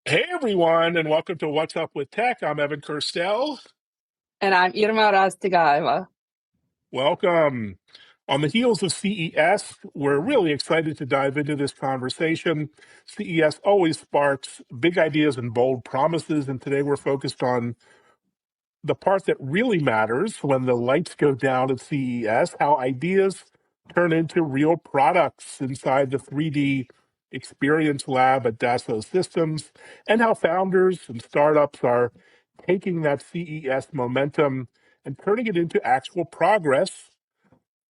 Hey everyone, and welcome to What's Up with Tech. I'm Evan Kirstel. And I'm Irma Rastigaeva. Welcome. On the heels of CES, we're really excited to dive into this conversation. CES always sparks big ideas and bold promises, and today we're focused on the part that really matters when the lights go down at CES, how ideas turn into real products inside the 3D experience lab at Dassault Systems, and how founders and startups are taking that CES momentum and turning it into actual progress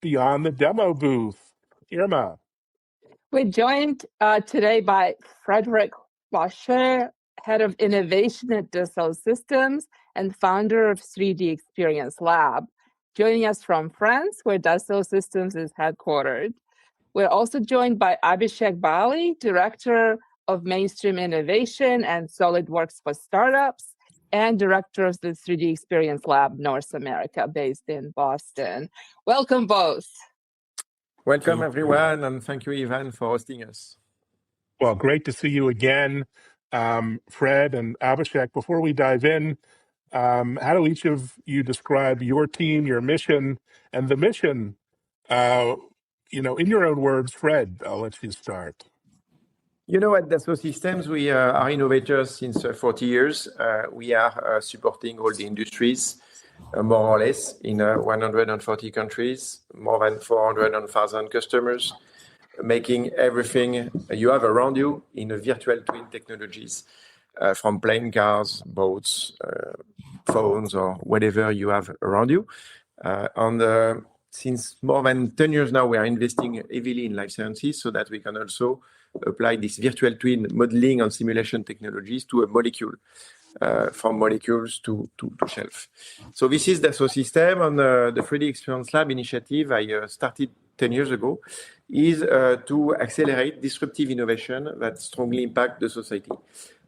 beyond the demo booth. Irma. We're joined today by Frederick Vacher, Head of Innovation at Dassault Systems and founder of 3D Experience Lab, joining us from France, where Dassault Systems is headquartered. We're also joined by Abhishek Bali, Director of Mainstream Innovation and SOLIDWORKS for Startups, and Director of the 3D Experience Lab North America, based in Boston. Welcome both. Welcome, everyone, and thank you, Ivan, for hosting us. Well, great to see you again, Fred and Abhishek. Before we dive in, how do each of you describe your team, your mission, and the mission? In your own words, Fred, I'll let you start. You know, at Dassault Systems, we are innovators since 40 years. We are supporting all the industries, more or less, in 140 countries, more than 400,000 customers, making everything you have around you in a virtual twin technologies, from plane, cars, boats, phones, or whatever you have around you. Since more than 10 years now, we are investing heavily in life sciences so that we can also apply this virtual twin modeling and simulation technologies to a molecule, from molecules to shelf. So this is Dassault Systèmes, and the 3D Experience Lab initiative I started 10 years ago is to accelerate disruptive innovation that strongly impact the society.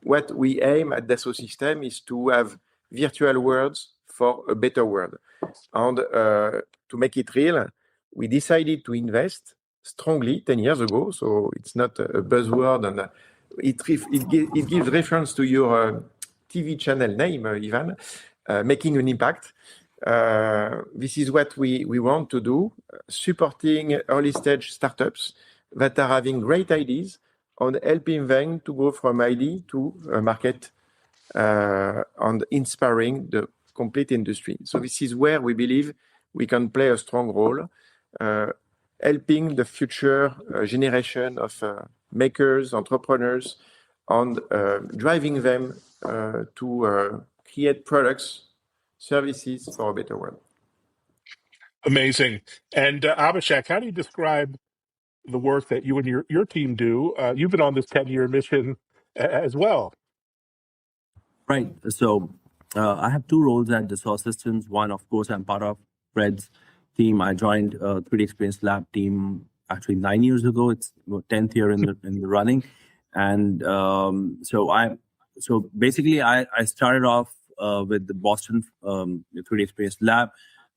What we aim at Dassault Systèmes is to have virtual worlds for a better world. And to make it real, we decided to invest strongly 10 years ago, so it's not a buzzword, and it gives reference to your TV channel name, Ivan, making an impact. This is what we want to do, supporting early stage startups that are having great ideas and helping them to go from idea to market, and inspiring the complete industry. So this is where we believe we can play a strong role, helping the future generation of makers, entrepreneurs, and driving them to create products, services for a better world. Amazing. And Abhishek, how do you describe the work that you and your team do? You've been on this 10-year mission as well. Right. So I have two roles at Dassault Systems. One, of course, I'm part of Fred's team. I joined 3D Experience Lab team actually 9 years ago. It's 10th year in the running. And so basically I started off with the Boston 3D Experience Lab,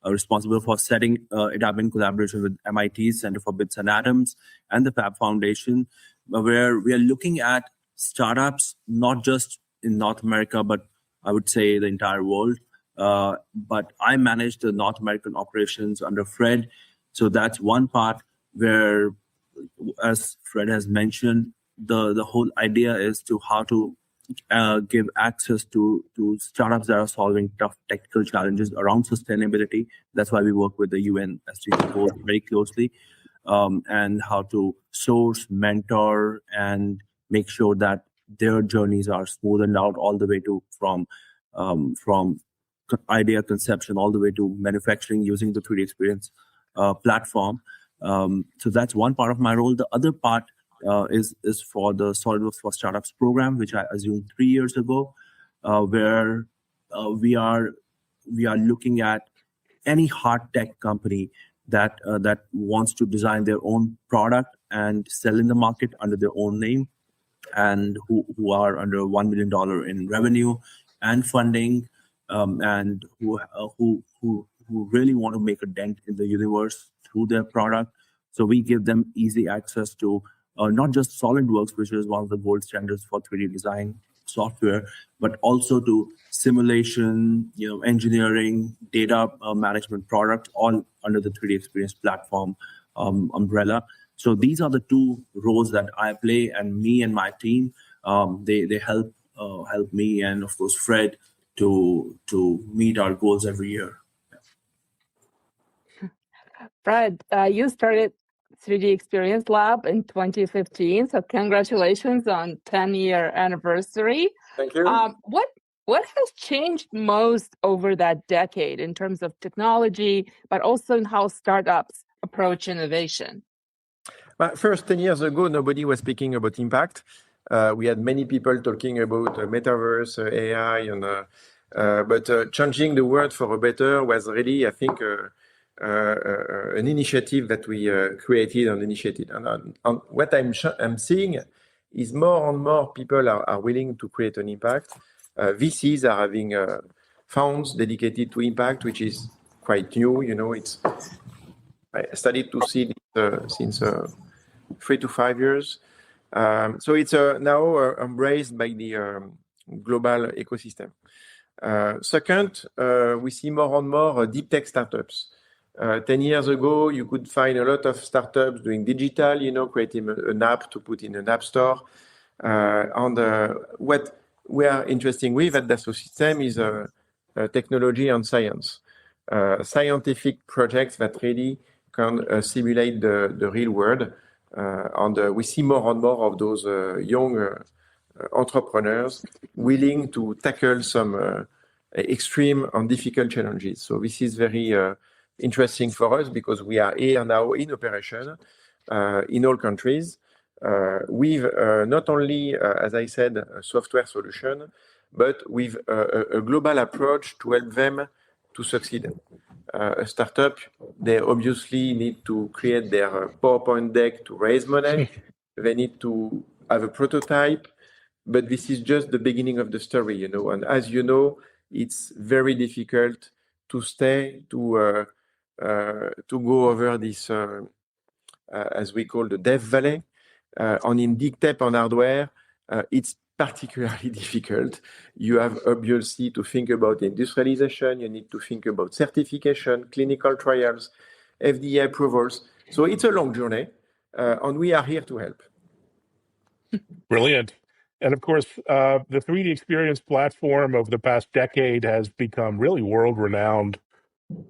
responsible for setting it up in collaboration with MIT Center for Bits and Atoms and the Fab Foundation, where we are looking at startups, not just in North America, but I would say the entire world. But I manage the North American operations under Fred. So that's one part where, as Fred has mentioned, the whole idea is to how to give access to startups that are solving tough technical challenges around sustainability. That's why we work with the UN SDG goals very closely, and how to source, mentor, and make sure that their journeys are smoothened out all the way to from idea conception all the way to manufacturing using the 3D Experience platform. So that's one part of my role. The other part is for the SOLIDWORKS for Startups program, which I assumed 3 years ago, where we are looking at any hard tech company that wants to design their own product and sell in the market under their own name, and who are under $1 million in revenue and funding, and who really want to make a dent in the universe through their product. So we give them easy access to not just SolidWorks, which is one of the gold standards for 3D design software, but also to simulation, engineering, data management product, all under the 3D Experience platform umbrella. So these are the two roles that I play, and me and my team, they help me and of course Fred to meet our goals every year. Fred, you started 3D Experience Lab in 2015, so congratulations on 10-year anniversary. Thank you. What has changed most over that decade in terms of technology, but also in how startups approach innovation? But first, 10 years ago, nobody was speaking about impact. We had many people talking about metaverse, AI, and but changing the world for a better was really, I think, an initiative that we created and initiated. And what I'm seeing is more and more people are willing to create an impact. VCs are having funds dedicated to impact, which is quite new. I started to see this since 3 to 5 years. So it's now embraced by the global ecosystem. Second, we see more and more deep tech startups. 10 years ago, you could find a lot of startups doing digital, creating an app to put in an app store. And what we are interested with at Dassault Systèmes is technology and science. Scientific projects that really can simulate the real world. And we see more and more of those young entrepreneurs willing to tackle some extreme and difficult challenges. So this is very interesting for us because we are here now in operation in all countries with not only, as I said, a software solution, but with a global approach to help them to succeed. A startup, they obviously need to create their PowerPoint deck to raise money. They need to have a prototype, but this is just the beginning of the story, And as you know, it's very difficult to stay to go over this, as we call the dev valley, and in deep tech on hardware, it's particularly difficult. You have obviously to think about industrialization. You need to think about certification, clinical trials, FDA approvals. So it's a long journey, and we are here to help. Brilliant. And of course, the 3D Experience platform over the past decade has become really world-renowned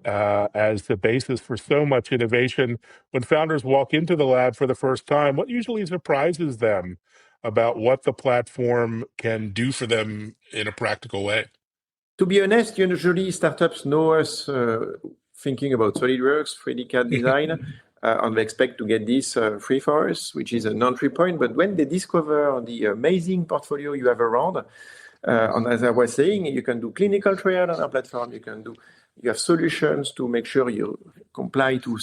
as the basis for so much innovation. When founders walk into the lab for the first time, what usually surprises them about what the platform can do for them in a practical way? To be honest, usually startups know us thinking about SOLIDWORKS, 3D CAD design, and they expect to get this free for us, which is an entry point. But when they discover the amazing portfolio you have around, and as I was saying, you can do clinical trial on our platform. You have solutions to make sure you comply to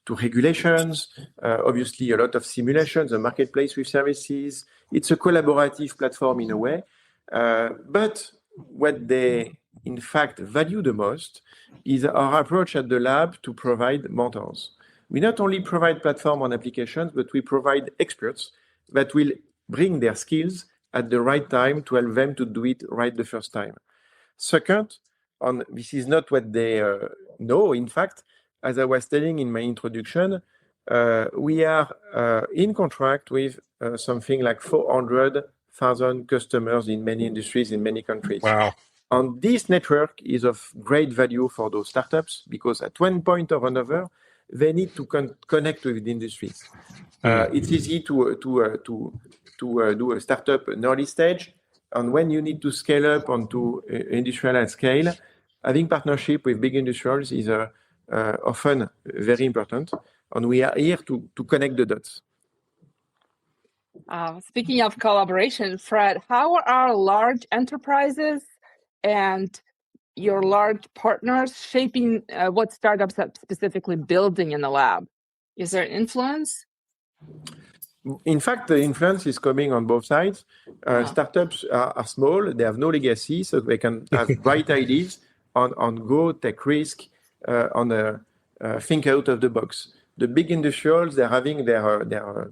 regulations. Obviously, a lot of simulations, a marketplace with services. It's a collaborative platform in a way. But what they, in fact, value the most is our approach at the lab to provide mentors. We not only provide platform on applications, but we provide experts that will bring their skills at the right time to help them to do it right the first time. Second, this is not what they know. In fact, as I was telling in my introduction, we are in contract with something like 400,000 customers in many industries, in many countries. Wow. And this network is of great value for those startups because at one point or another, they need to connect with the industries. It's easy to do a startup in early stage. And when you need to scale up onto industrial at scale, having partnership with big industrials is often very important. And we are here to connect the dots. Speaking of collaboration, Fred, how are large enterprises and your large partners shaping what startups are specifically building in the lab? Is there influence? In fact, the influence is coming on both sides. Startups are small, they have no legacy, so they can have bright ideas on go, take risk, think out of the box. The big industrials, they're having their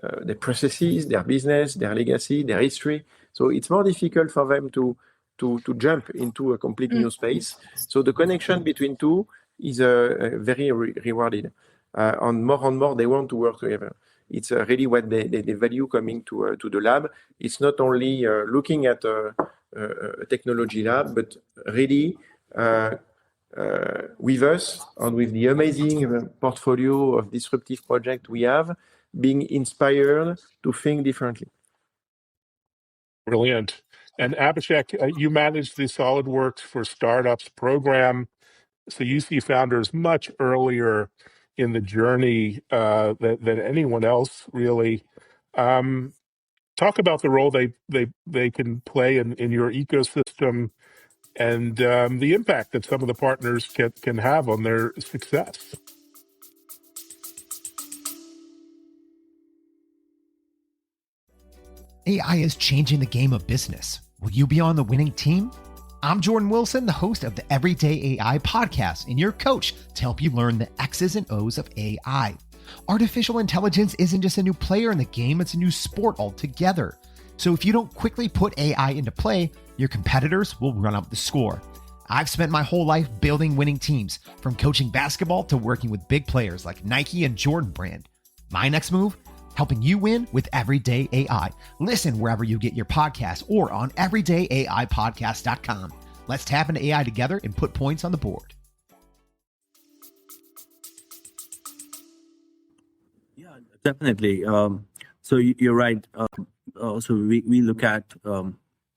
their processes, their business, their legacy, their history. So it's more difficult for them to jump into a complete new space. So the connection between two is very rewarded. And more they want to work together. It's really what they value coming to the lab. It's not only looking at a technology lab, but really with us and with the amazing portfolio of disruptive projects we have, being inspired to think differently. Brilliant. And Abhishek, you manage the SolidWorks for Startups program. So you see founders much earlier in the journey than anyone else, really. Talk about the role they can play in your ecosystem and the impact that some of the partners can have on their success. AI is changing the game of business. Will you be on the winning team? I'm Jordan Wilson, the host of the Everyday AI podcast and your coach to help you learn the X's and O's of AI. Artificial intelligence isn't just a new player in the game, it's a new sport altogether. So if you don't quickly put AI into play, your competitors will run up the score. I've spent my whole life building winning teams, from coaching basketball to working with big players like Nike and Jordan Brand. My next move? Helping you win with Everyday AI. Listen wherever you get your podcasts or on everydayaipodcast.com. Let's tap into AI together and put points on the board. Yeah, definitely. So you're right. So we look at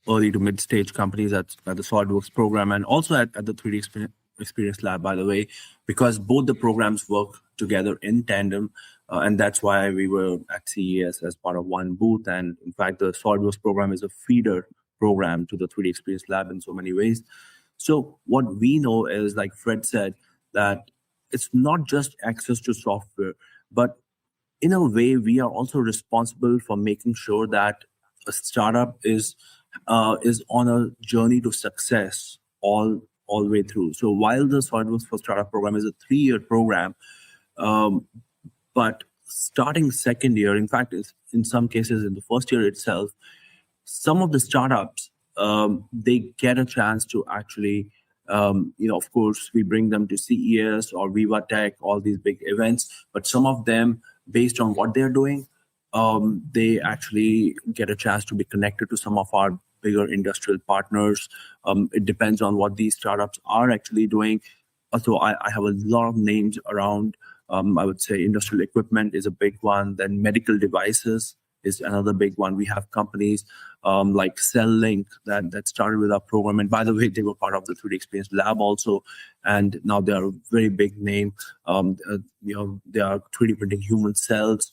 early to mid-stage companies at the SolidWorks program and also at the 3D Experience Lab, by the way, because both the programs work together in tandem. And that's why we were at CES as part of one booth. And in fact, the SolidWorks program is a feeder program to the 3D Experience Lab in so many ways. So what we know is, like Fred said, that it's not just access to software, but in a way, we are also responsible for making sure that a startup is on a journey to success all the way through. So while the SolidWorks for Startup program is a 3-year program, but starting second year, in fact, in some cases in the first year itself, some of the startups, they get a chance to actually, of course, we bring them to CES or Viva Tech, all these big events, but some of them, based on what they're doing, they actually get a chance to be connected to some of our bigger industrial partners. It depends on what these startups are actually doing. So I have a lot of names around. I would say industrial equipment is a big one. Then medical devices is another big one. We have companies like CellLink that started with our program. And by the way, they were part of the 3D Experience Lab also. And now they are a very big name. They are 3D printing human cells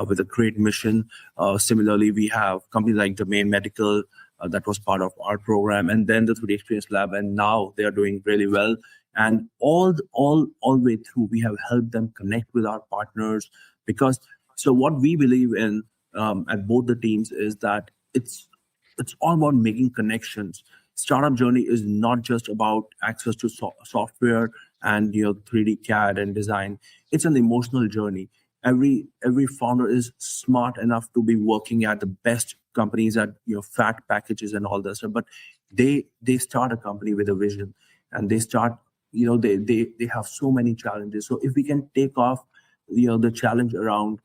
with a great mission. Similarly, we have companies like Domain Medical that was part of our program. And then the 3D Experience Lab. And now they are doing really well. And all the way through, we have helped them connect with our partners, because so what we believe in at both the teams is that it's all about making connections. Startup journey is not just about access to software and 3D CAD and design. It's an emotional journey. Every founder is smart enough to be working at the best companies at fat packages and all that stuff, but they start a company with a vision, and they start. They have so many challenges. So if we can take off, the challenge around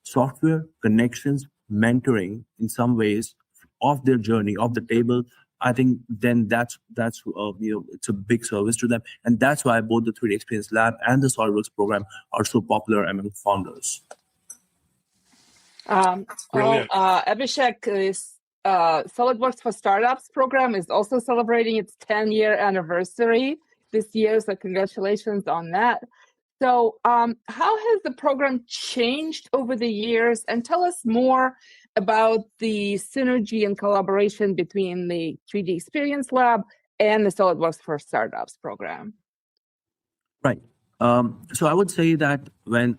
software, connections, mentoring in some ways off their journey, off the table, I think then that's it's a big service to them. And that's why both the 3D Experience Lab and the SolidWorks program are so popular among founders. Abhishek, is SolidWorks for Startups program is also celebrating its 10-year anniversary this year, so congratulations on that. So how has the program changed over the years? And tell us more about the synergy and collaboration between the 3D Experience Lab and the SolidWorks for Startups program. Right. So I would say that when,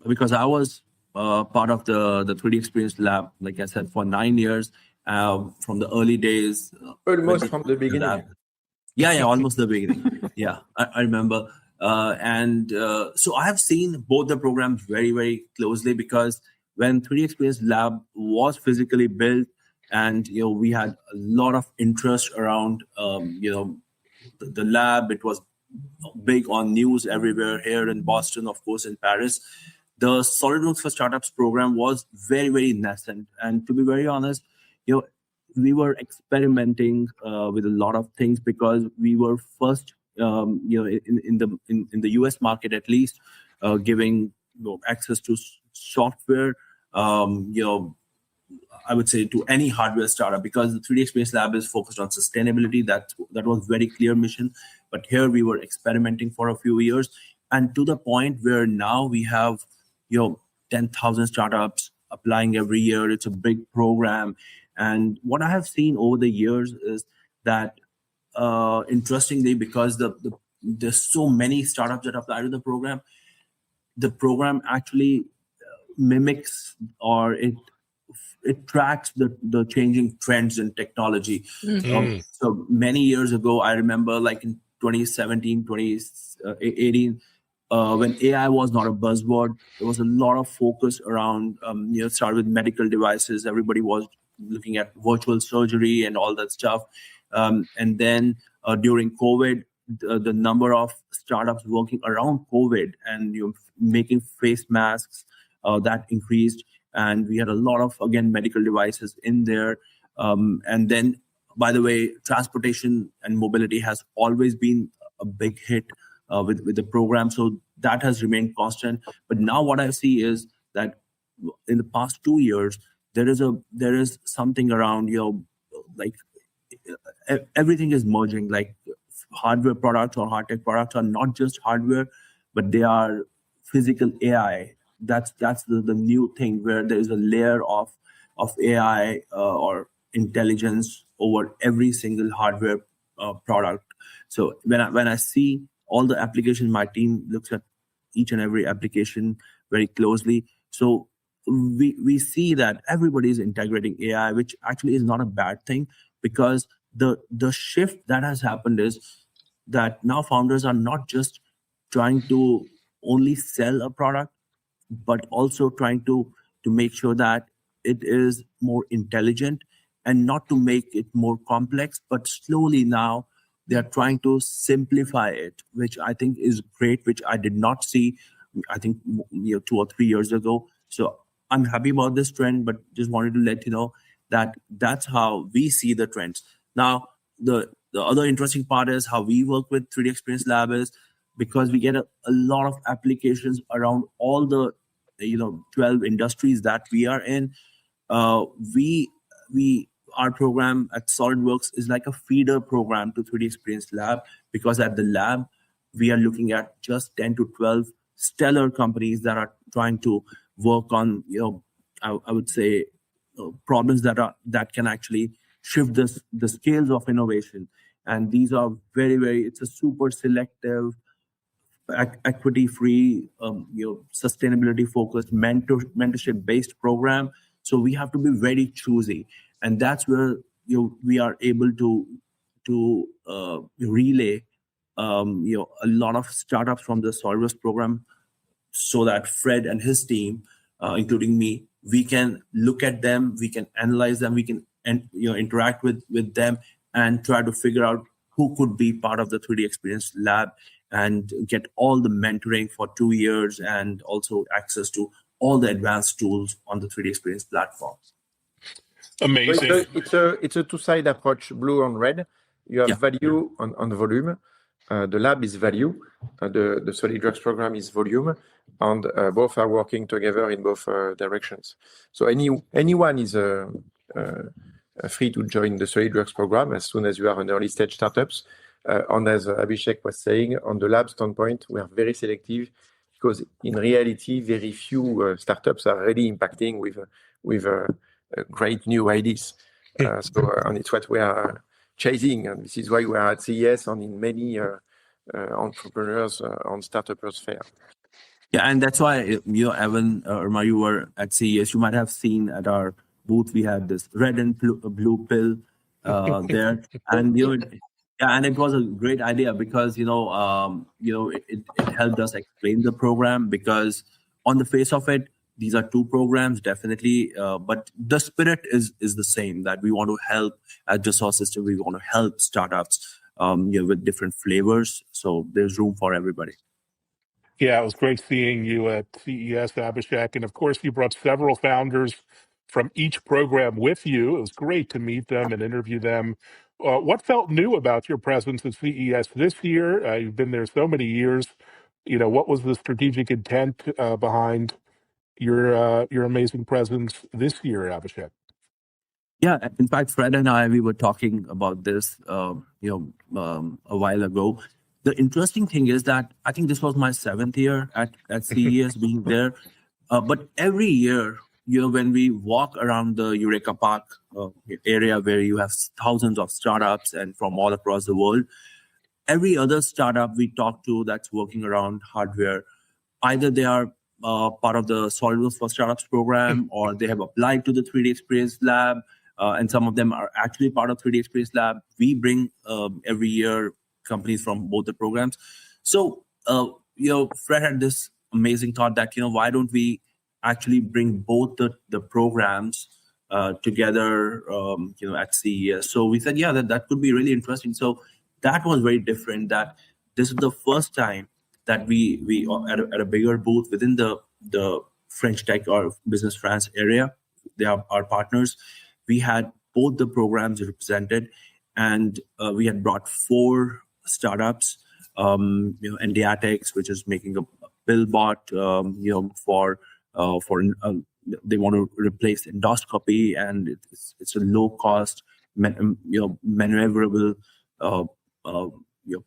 because I was part of the 3D Experience Lab, like I said, for 9 years, from the early days. Almost from the beginning. Yeah, almost the beginning. Yeah, I remember. So I have seen both the programs very, very closely, because when 3D Experience Lab was physically built, and we had a lot of interest around the lab. It was big on news everywhere, here in Boston, of course, in Paris. The SolidWorks for Startups program was very, very nascent. And to be very honest, we were experimenting with a lot of things, because we were first, in the US market at least, giving access to software, I would say, to any hardware startup, because the 3D Experience Lab is focused on sustainability. That was very clear mission. But here we were experimenting for a few years, and to the point where now we have 10,000 startups applying every year. It's a big program. And what I have seen over the years is that, interestingly, because there's so many startups that apply to the program actually mimics, or it tracks the changing trends in technology. So many years ago, I remember, like in 2017, 2018, when AI was not a buzzword, there was a lot of focus around, started with medical devices. Everybody was looking at virtual surgery and all that stuff. And then during COVID, the number of startups working around COVID and making face masks, that increased. And we had a lot of, again, medical devices in there. And then, by the way, transportation and mobility has always been a big hit with the program. So that has remained constant. But now what I see is that in the past 2 years, there is something around, like everything is merging. Like hardware products or hard tech products are not just hardware, but they are physical AI. That's the new thing, where there is a layer of AI or intelligence over every single hardware product. So when I see all the applications, my team looks at each and every application very closely. So we see that everybody is integrating AI, which actually is not a bad thing, because the shift that has happened is that now founders are not just trying to only sell a product, but also trying to make sure that it is more intelligent, and not to make it more complex, but slowly now they are trying to simplify it, which I think is great, which I did not see, I think, 2 or 3 years ago. So I'm happy about this trend, but just wanted to let you know that that's how we see the trends. Now, the other interesting part is how we work with 3D Experience Lab is, because we get a lot of applications around all the 12 industries that we are in. Our program at SolidWorks is like a feeder program to 3D Experience Lab, because at the lab we are looking at just 10 to 12 stellar companies that are trying to work on I would say problems that can actually shift the scales of innovation. And these are very, very, it's a super selective, equity-free, sustainability-focused, mentorship-based program. So we have to be very choosy, and that's where we are able to relay a lot of startups from the SolidWorks program, so that Fred and his team, including me, we can look at them, we can analyze them, we can interact with them, and try to figure out who could be part of the 3D Experience Lab, and get all the mentoring for 2 years, and also access to all the advanced tools on the 3D Experience platform. Amazing. It's a two-side approach, blue and red. You have value on volume. The lab is value. The SolidWorks program is volume, and both are working together in both directions. So anyone is free to join the SolidWorks program as soon as you are an early stage startups. And as Abhishek was saying, on the lab standpoint, we are very selective, because in reality, very few startups are really impacting with great new ideas. And it's what we are chasing, and this is why we are at CES and in many entrepreneurs on startups fair. Yeah, and that's why Evan, Irma, you were at CES. You might have seen at our booth we had this red and blue pill there, and Yeah, and it was a great idea because it helped us explain the program, because on the face of it, these are two programs, definitely, but the spirit is the same, that we want to help at Dassault System. We want to help startups, with different flavors. So there's room for everybody. Yeah, it was great seeing you at CES, Abhishek. And of course, you brought several founders from each program with you. It was great to meet them and interview them. What felt new about your presence at CES this year? You've been there so many years. What was the strategic intent behind your amazing presence this year, Abhishek? Yeah, in fact, Fred and I, we were talking about this, a while ago. The interesting thing is that I think this was my 7th year at CES being there. But every year, when we walk around the Eureka Park area where you have thousands of startups and from all across the world, every other startup we talk to that's working around hardware, either they are part of the SOLIDWORKS for Startups program, or they have applied to the 3D Experience Lab, and some of them are actually part of 3D Experience Lab. We bring every year companies from both the programs. So, Fred had this amazing thought that, why don't we actually bring both the programs together, at CES. So we said, yeah, that could be really interesting. So that was very different, that this is the first time that we at a bigger booth within the French Tech or Business France area. They are our partners. We had both the programs represented, and we had brought 4 startups, Endiatix, which is making a pill bot, for they want to replace endoscopy, and it's a low cost, maneuverable,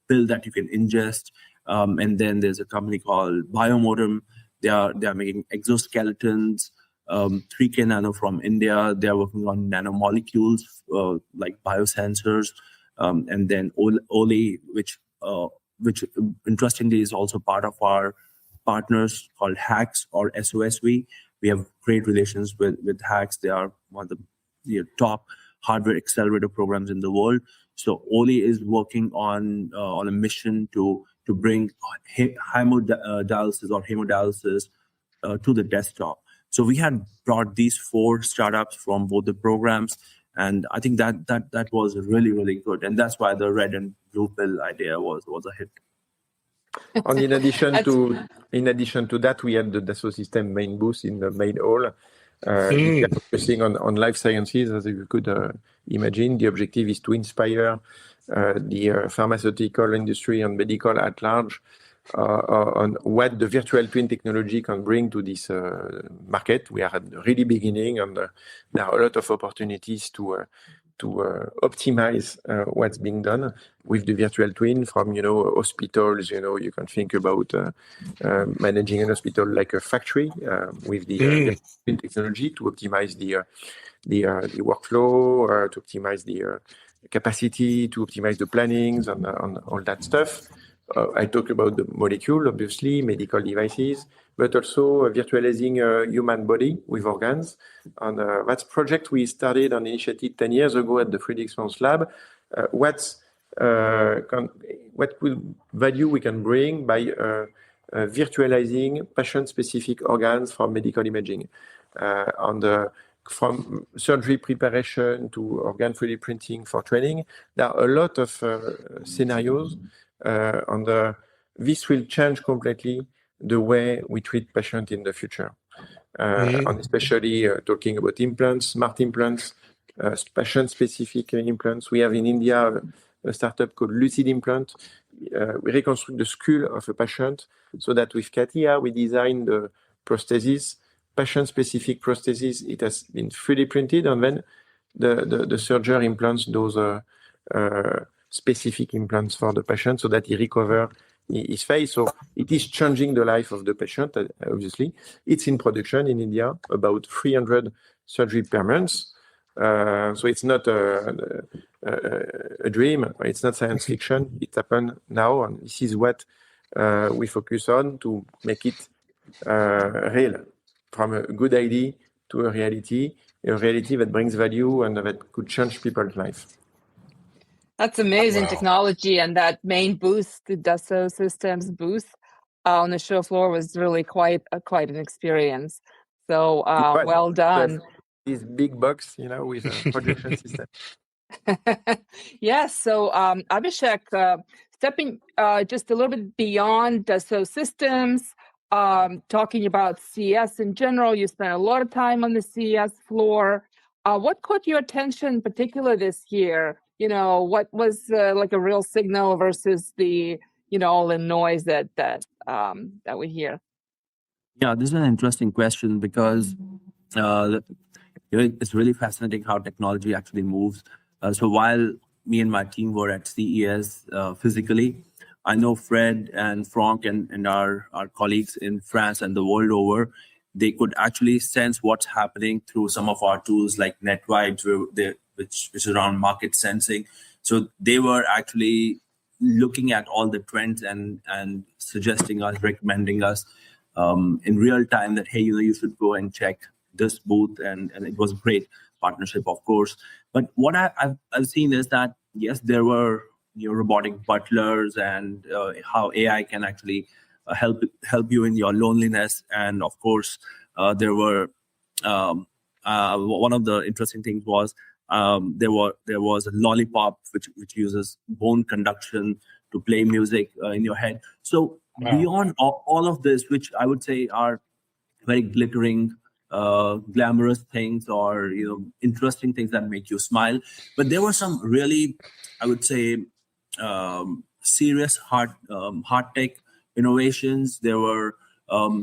pill that you can ingest. And then there's a company called Biomotum. They are making exoskeletons. 3K Nano from India. They are working on nanomolecules like biosensors. And then Oli, which interestingly is also part of our partners called HACS or SOSV. We have great relations with HACS. They are one of the top hardware accelerator programs in the world. So Oli is working on a mission to bring hemodialysis to the desktop. So we had brought these 4 startups from both the programs, and I think that was really, really good. And that's why the red and blue pill idea was a hit. And in addition to that, we had the Dassault Systèmes main booth in the main hall. Focusing on life sciences, as you could imagine. The objective is to inspire the pharmaceutical industry and medical at large on what the virtual twin technology can bring to this market. We are at the really beginning, and there are a lot of opportunities to optimize what's being done with the virtual twin from, hospitals. You can think about managing an hospital like a factory with the virtual twin technology to optimize the workflow, to optimize the capacity, to optimize the plannings and all that stuff. I talk about the molecule, obviously, medical devices, but also virtualizing a human body with organs. And that's a project we started and initiated 10 years ago at the 3D Experience Lab. What value we can bring by virtualizing patient-specific organs from medical imaging. From surgery preparation to organ 3D printing for training, there are a lot of scenarios. This will change completely the way we treat patients in the future. And especially talking about implants, smart implants, patient-specific implants. We have in India a startup called Lucid Implant. We reconstruct the skull of a patient so that with CATIA, we design the prosthesis, patient-specific prosthesis. It has been 3D printed, and then the surgeon implants those specific implants for the patient so that he recover his face. So it is changing the life of the patient, obviously. It's in production in India, about 300 surgery per month. So it's not a dream. It's not science fiction. It happened now, and this is what we focus on to make it real, from a good idea to a reality that brings value and that could change people's life. That's amazing Wow. technology, and that main booth, the Dassault Systems booth on the show floor, was really quite an experience. So It was well done. this big box, with a projection system. Yes. So Abhishek, stepping just a little bit beyond Dassault Systems, talking about CES in general, you spent a lot of time on the CES floor. What caught your attention in particular this year? What was like a real signal versus the all the noise that we hear? Yeah, this is an interesting question because it's really fascinating how technology actually moves. So while me and my team were at CES physically, I know Fred and Franck and our colleagues in France and the world over, they could actually sense what's happening through some of our tools like NetVibes, which is around market sensing. So they were actually looking at all the trends and suggesting us, recommending us in real time that, hey, you should go and check this booth, and it was a great partnership, of course. But what I've seen is that, yes, there were robotic butlers and how AI can actually help you in your loneliness. And of course, there were one of the interesting things was there was a lollipop which uses bone conduction to play music in your head. So beyond all of this, which I would say are very glittering, glamorous things, or interesting things that make you smile, but there were some really, I would say, serious hard tech innovations. There were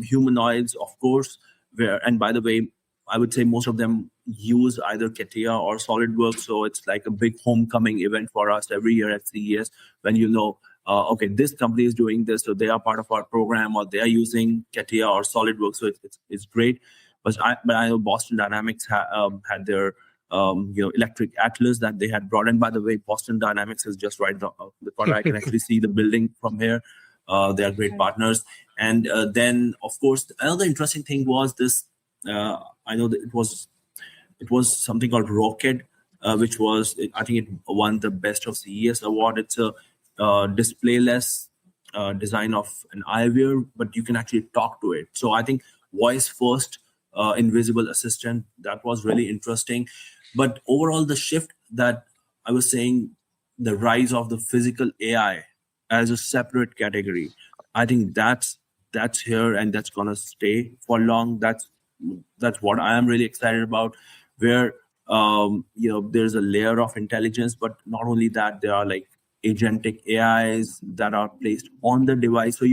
humanoids, of course, and by the way, I would say most of them use either CATIA or SolidWorks. So it's like a big homecoming event for us every year at CES when okay, this company is doing this, so they are part of our program, or they are using CATIA or SolidWorks. So it's great. But I know Boston Dynamics had their electric atlas that they had brought in. By the way, Boston Dynamics is just right the corner. I can actually see the building from here. They are great partners. And then, of course, another interesting thing was this. I know that it was something called Rocket, which was, I think it won the Best of CES award. It's a displayless design of an eyewear, but you can actually talk to it. So I think voice first, invisible assistant, that was really interesting. But overall, the shift that I was saying, the rise of the physical AI as a separate category, I think that's here, and that's gonna stay for long. That's what I am really excited about, where there's a layer of intelligence, but not only that, there are like agentic AIs that are placed on the device. So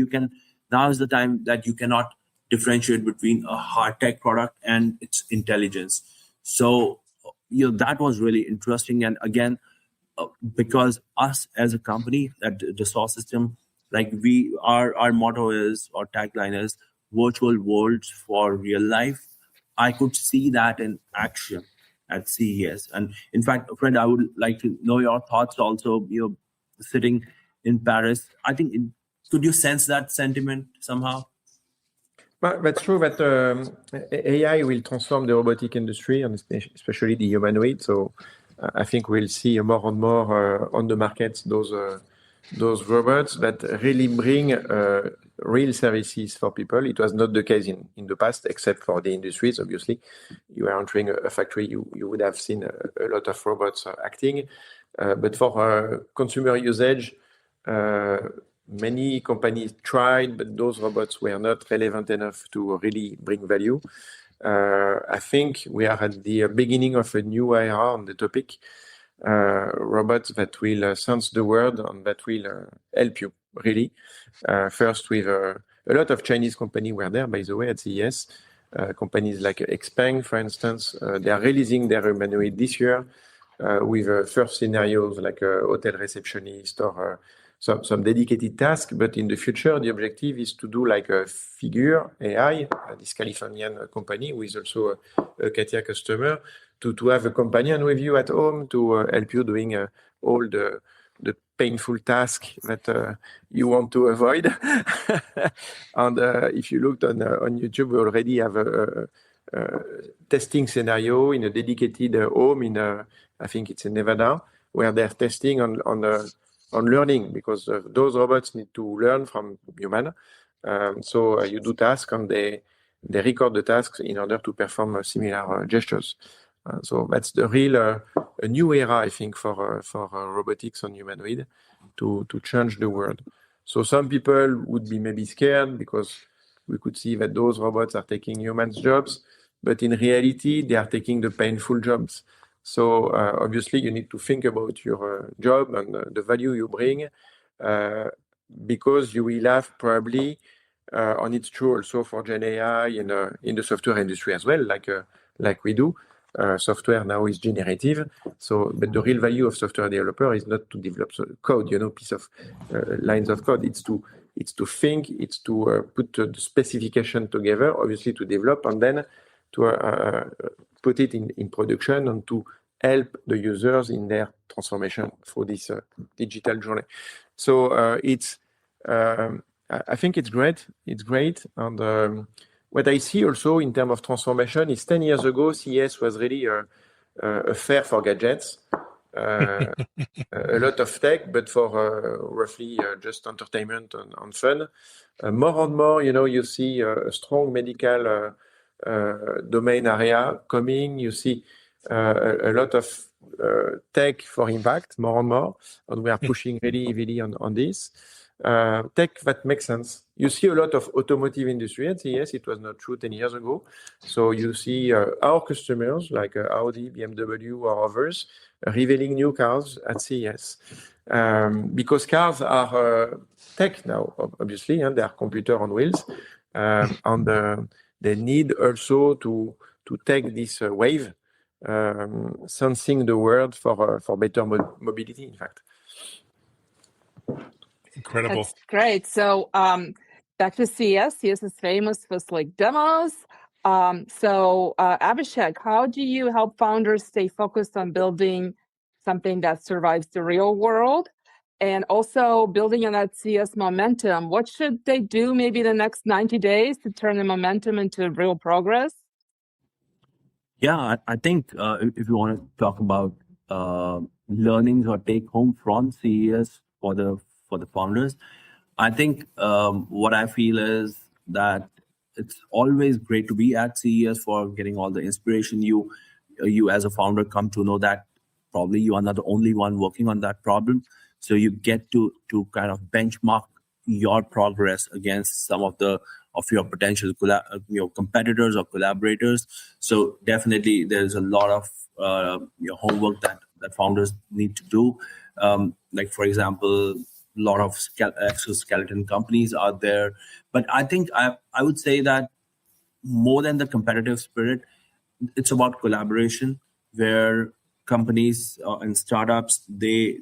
now is the time that you cannot differentiate between a hard tech product and its intelligence. So that was really interesting. And again, because us as a company at Dassault System, like our motto is, or tagline is, virtual worlds for real life. I could see that in action at CES. And in fact, Fred, I would like to know your thoughts also, sitting in Paris. I think, could you sense that sentiment somehow? Well, that's true that AI will transform the robotic industry, and especially the humanoid. So I think we'll see more and more on the markets those robots that really bring real services for people. It was not the case in the past, except for the industries. Obviously, you are entering a factory, you would have seen a lot of robots acting. But for consumer usage, many companies tried, but those robots were not relevant enough to really bring value. I think we are at the beginning of a new era on the topic. Robots that will sense the world and that will help you, really. First, with a lot of Chinese companies were there, by the way, at CES. Companies like Xpeng, for instance, they are releasing their humanoid this year with first scenarios like a hotel receptionist or some dedicated task. But in the future, the objective is to do like a Figure AI, this Californian company who is also a CATIA customer, to have a companion with you at home to help you doing all the painful task that you want to avoid. And if you looked on YouTube, we already have a testing scenario in a dedicated home I think it's in Nevada, where they're testing on learning, because those robots need to learn from human. So you do tasks and they record the tasks in order to perform similar gestures. So that's the real a new era, I think, for robotics and humanoid to change the world. So some people would be maybe scared because we could see that those robots are taking humans' jobs, but in reality, they are taking the painful jobs. So obviously, you need to think about your job and the value you bring, because you will have probably, and it's true also for Gen AI in the software industry as well, like we do. Software now is generative, but the real value of software developer is not to develop code, piece of lines of code. It's to think, it's to put the specification together, obviously to develop, and then to put it in production and to help the users in their transformation through this digital journey. So I think it's great. It's great, and what I see also in terms of transformation is 10 years ago, CES was really a fair for gadgets, a lot of tech, but for roughly just entertainment and fun. More and more, you see a strong medical domain area coming. You see a lot of tech for impact, more and more, and we are pushing really heavily on this. Tech that makes sense. You see a lot of automotive industry at CES. It was not true 10 years ago. So you see our customers like Audi, BMW, or others revealing new cars at CES. Because cars are tech now, obviously, and they are computer on wheels. And they need also to take this wave, sensing the world for better mobility, in fact. Incredible. That's great. So back to CES. CES is famous for slick demos. So Abhishek, how do you help founders stay focused on building something that survives the real world? And also building on that CES momentum, what should they do maybe the next 90 days to turn the momentum into real progress? Yeah, I think if you want to talk about learnings or take home from CES for the founders, I think what I feel is that it's always great to be at CES for getting all the inspiration. You as a founder come to know that probably you are not the only one working on that problem. So you get to kind of benchmark your progress against some of your potential competitors or collaborators. So definitely there's a lot of homework that founders need to do. Like for example, a lot of exoskeleton companies out there. But I think I would say that more than the competitive spirit, it's about collaboration, where companies and startups, they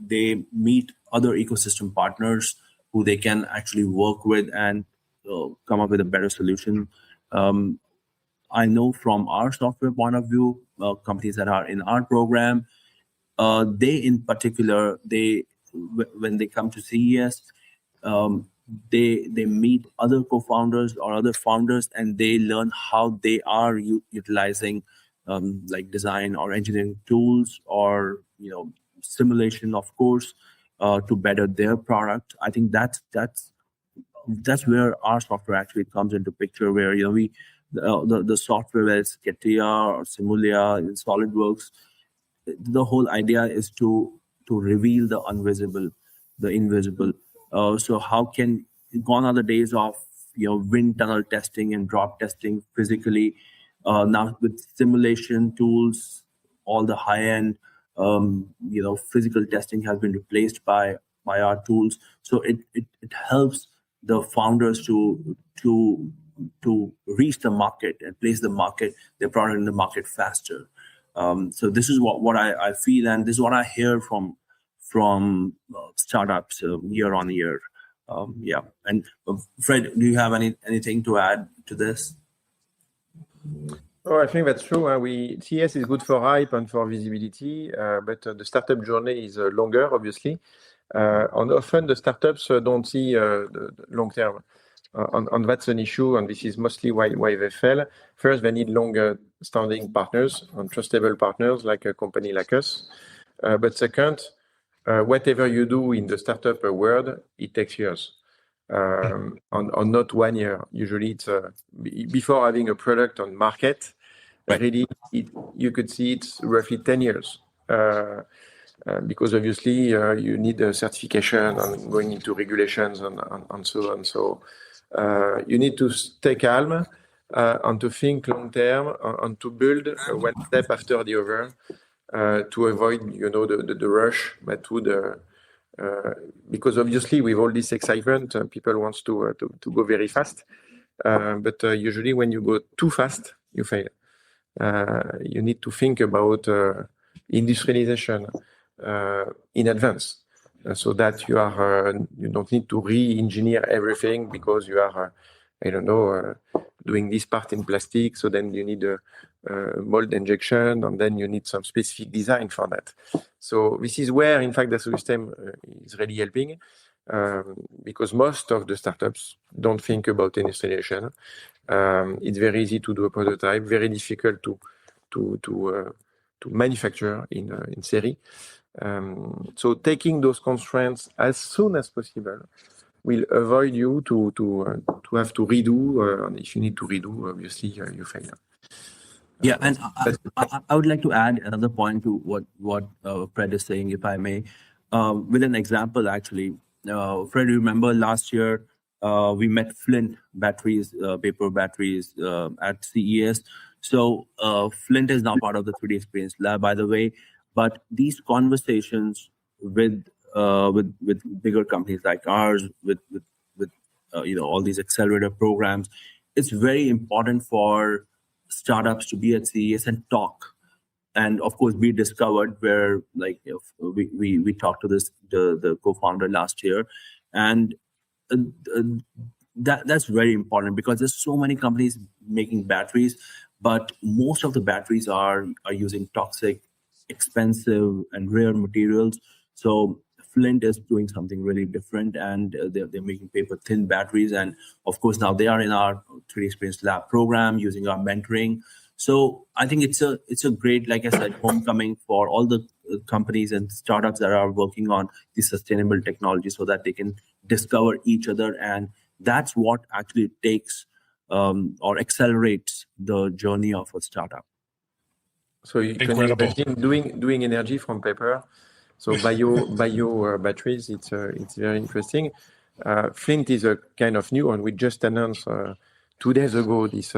meet other ecosystem partners who they can actually work with and come up with a better solution. I know from our software point of view, companies that are in our program, they in particular, when they come to CES, they meet other co-founders or other founders, and they learn how they are utilizing like design or engineering tools or simulation, of course, to better their product. I think that's where our software actually comes into picture, where we the software, whether it's CATIA or Simulia in SolidWorks, the whole idea is to reveal the invisible. So how can, gone are the days of wind tunnel testing and drop testing physically. Now with simulation tools, all the high-end physical testing has been replaced by our tools. So it helps the founders to reach the market and place their product in the market faster. So this is what I feel, and this is what I hear from startups year on year. Yeah. And Fred, do you have anything to add to this? Oh, I think that's true. CES is good for hype and for visibility, but the startup journey is longer, obviously. And often the startups don't see the long term. And that's an issue, and this is mostly why they fail. First, they need longer-standing partners and trustable partners like a company like us. But second, whatever you do in the startup world, it takes years. On not 1 year. Usually it's before having a product on market, really, you could see it's roughly 10 years. Because obviously you need a certification and going into regulations and so on. So you need to stay calm and to think long term and to build one step after the other to avoid, the rush, but because obviously with all this excitement, people want to go very fast. But usually when you go too fast, you fail. You need to think about industrialization in advance, so that you don't need to re-engineer everything because you are, doing this part in plastic. So then you need a mold injection, and then you need some specific design for that. So this is where, in fact, the system is really helping, because most of the startups don't think about industrialization. It's very easy to do a prototype, very difficult to manufacture in series. So taking those constraints as soon as possible will avoid you to have to redo. And if you need to redo, obviously you fail. Yeah, and I would like to add another point to what Fred is saying, if I may, with an example actually. Fred, you remember last year we met Flint batteries, paper batteries at CES. So Flint is now part of the 3D Experience Lab, by the way. But these conversations with bigger companies like ours, with all these accelerator programs, it's very important for startups to be at CES and talk. And of course, we discovered where, like, we talked to the co-founder last year, and that's very important because there's so many companies making batteries, but most of the batteries are using toxic, expensive, and rare materials. So Flint is doing something really different, and they're making paper thin batteries. And of course, now they are in our 3D Experience Lab program using our mentoring. So I think it's a great, like I said, homecoming for all the companies and startups that are working on the sustainable technology, so that they can discover each other, and that's what actually takes or accelerates the journey of a startup. So you can imagine doing energy from paper. So bio batteries, it's very interesting. Flint is a kind of new, and we just announced 2 days ago this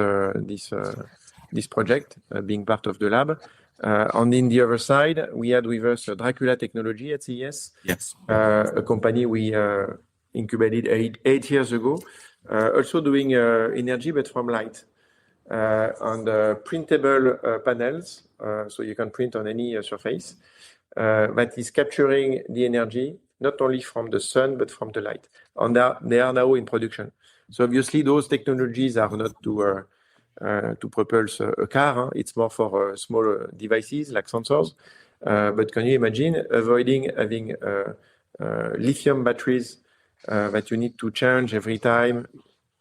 project being part of the lab. On the other side, we had with us Dracula Technology at CES. Yes. A company we incubated 8 years ago, also doing energy, but from light. On the printable panels, so you can print on any surface, that is capturing the energy, not only from the sun, but from the light. And they are now in production. So obviously those technologies are not to propulse a car. Huh? It's more for smaller devices like sensors. But can you imagine avoiding having lithium batteries that you need to change every time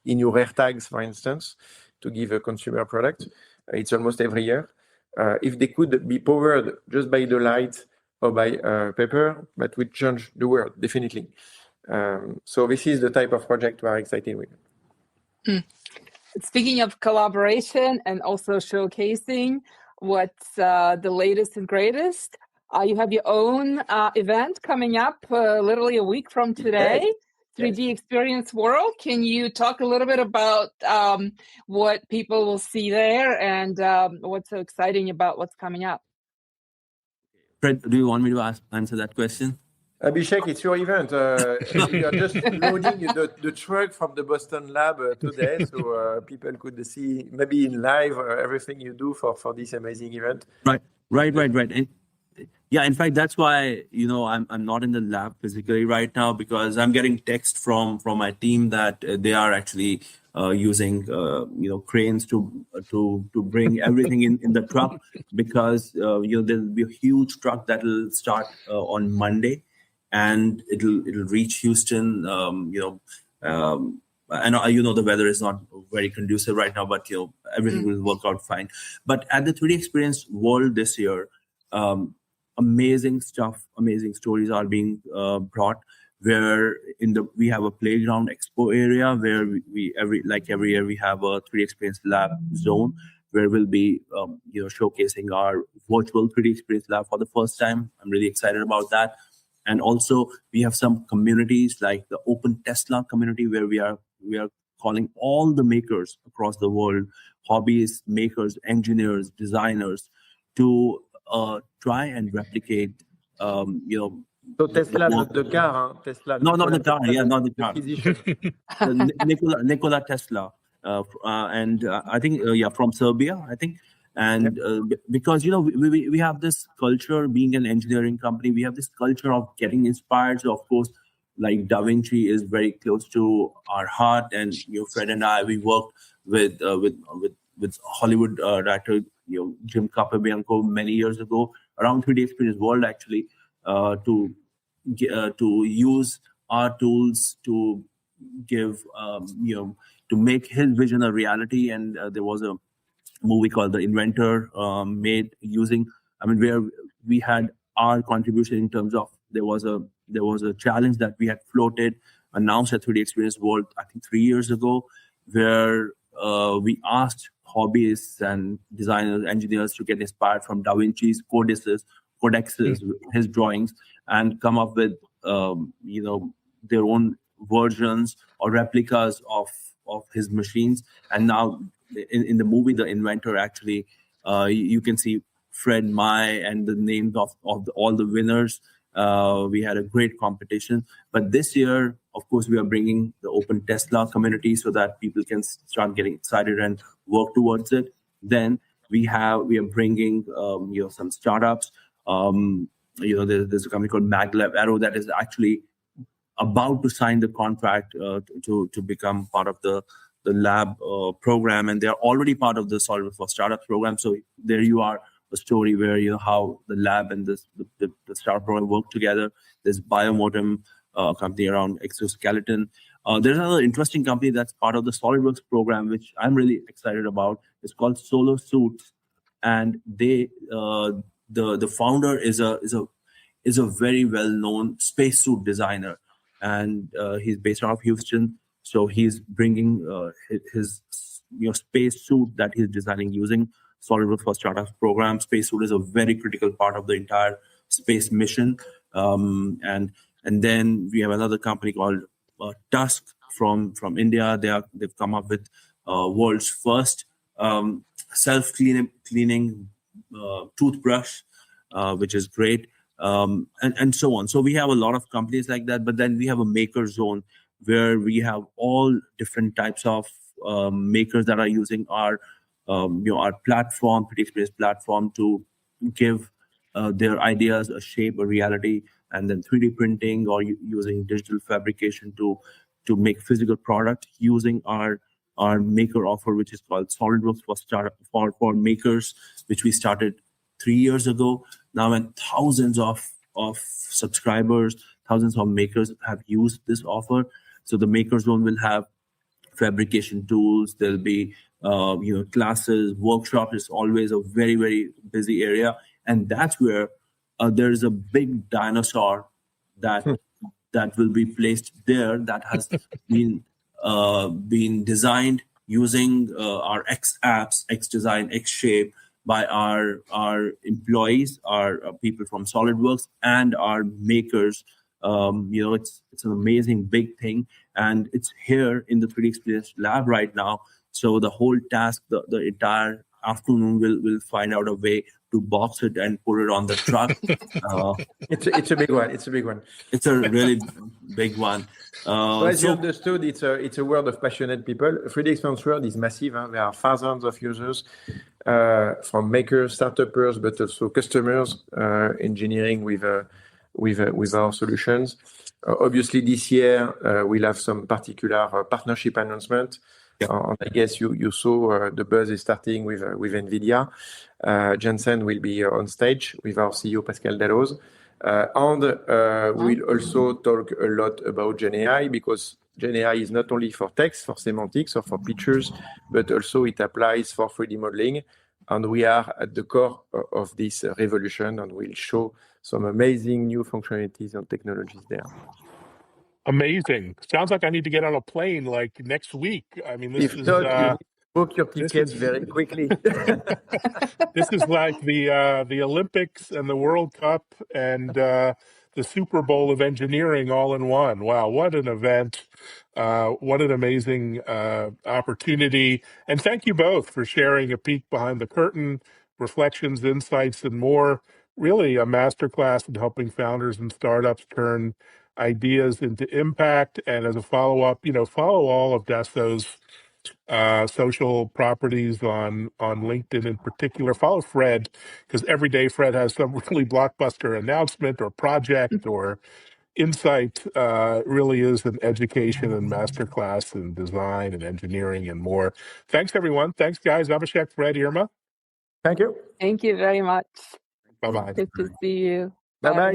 in your AirTags, for instance, to give a consumer product? It's almost every year. If they could be powered just by the light or by paper, that would change the world, definitely. So this is the type of project we are excited with. Speaking of collaboration and also showcasing what's the latest and greatest, you have your own event coming up literally a week from today, 3D Experience World. Can you talk a little bit about what people will see there and what's so exciting about what's coming up? Fred, do you want me to answer that question? Abhishek, it's your event. You are just loading the truck from the Boston lab today, so people could see maybe in live everything you do for this amazing event. Right. And, yeah, in fact, that's why I'm not in the lab physically right now, because I'm getting text from my team that they are actually using cranes to bring everything in the truck, because there'll be a huge truck that will start on Monday. And it'll reach Houston, and the weather is not very conducive right now, but everything will work out fine. But at the 3D Experience World this year, amazing stuff, amazing stories are being brought. Where we have a playground expo area where we every year we have a 3D Experience Lab zone where we'll be showcasing our virtual 3D Experience Lab for the first time. I'm really excited about that. And also we have some communities like the Open Tesla community where we are calling all the makers across the world, hobbyists, makers, engineers, designers, to try and replicate So Tesla, not the car, huh? Tesla. No, not the car. Yeah, not the car. Nikola Tesla, and I think from Serbia, I think, and because we have this culture, being an engineering company, we have this culture of getting inspired. So of course, like Da Vinci is very close to our heart, and Fred and I, we worked with Hollywood director Jim Capobianco many years ago around 3D Experience World actually. To use our tools to give to make his vision a reality, and there was a movie called The Inventor made using where we had our contribution in terms of there was a challenge that we had floated, announced at 3D Experience World I think 3 years ago, where we asked hobbyists and designers, engineers to get inspired from Da Vinci's codexes, his drawings, and come up with their own versions or replicas of his machines. And now in the movie The Inventor, actually you can see Fred, Mai, and the names of all the winners. We had a great competition, but this year of course we are bringing the Open Tesla community so that people can start getting excited and work towards it. Then we are bringing some startups. There's a company called Maglev Aero that is actually about to sign the contract to become part of the lab program, and they're already part of the SOLIDWORKS for Startups program. So there you are, a story where how the lab and the startup program work together. There's Biomotum, company around exoskeleton. There's another interesting company that's part of the SOLIDWORKS program, which I'm really excited about. It's called Solo Suits, and they the founder is a very well-known spacesuit designer, and he's based out of Houston. So he's bringing his spacesuit that he's designing using SOLIDWORKS for Startups program. Spacesuit is a very critical part of the entire space mission. And then we have another company called Tusk from India. They've come up with world's first self-cleaning toothbrush, which is great, and so on. So we have a lot of companies like that, but then we have a maker zone where we have all different types of makers that are using our platform, 3D Experience platform, to give their ideas a shape, a reality, and then 3D printing or using digital fabrication to make physical product using our maker offer, which is called SOLIDWORKS for makers, which we started 3 years ago now, and thousands of subscribers, thousands of makers have used this offer. So the maker zone will have fabrication tools. There'll be classes, workshops. It's always a very, very busy area, and that's where there's a big dinosaur that will be placed there that has been designed using our X apps, X design, X shape by our employees, our people from SOLIDWORKS, and our makers. It's an amazing big thing, and it's here in the 3D Experience Lab right now. So the whole task, the entire afternoon, will find out a way to box it and put it on the truck. It's a big one. It's a big one. It's a really big one. As you understood, it's a world of passionate people. 3D Experience World is massive. There are thousands of users, from makers, startuppers, but also customers engineering with our solutions. Obviously, this year we'll have some particular partnership announcement. Yeah. I guess you saw the buzz is starting with NVIDIA. Jensen will be on stage with our CEO Pascal Dalloz. And we'll also talk a lot about Gen AI, because Gen AI is not only for text, for semantics, or for pictures, but also it applies for 3D modeling And we are at the core of this revolution, and we'll show some amazing new functionalities and technologies there. Amazing. Sounds like I need to get on a plane like next week. I mean, this If is not, you need to book your tickets very quickly. this is like the Olympics and the World Cup and the Super Bowl of engineering all in one. Wow, what an event. What an amazing opportunity. And thank you both for sharing a peek behind the curtain, reflections, insights, and more. Really a masterclass in helping founders and startups turn ideas into impact. And as a follow-up, follow all of Dassault's social properties on LinkedIn in particular. Follow Fred, because every day Fred has some really blockbuster announcement or project or insight. Really is an education and masterclass in design and engineering and more. Thanks, everyone. Thanks, guys. Abhishek, Fred, Irma. Thank you. Thank you very much. Bye-bye. Good to see you. Bye-bye.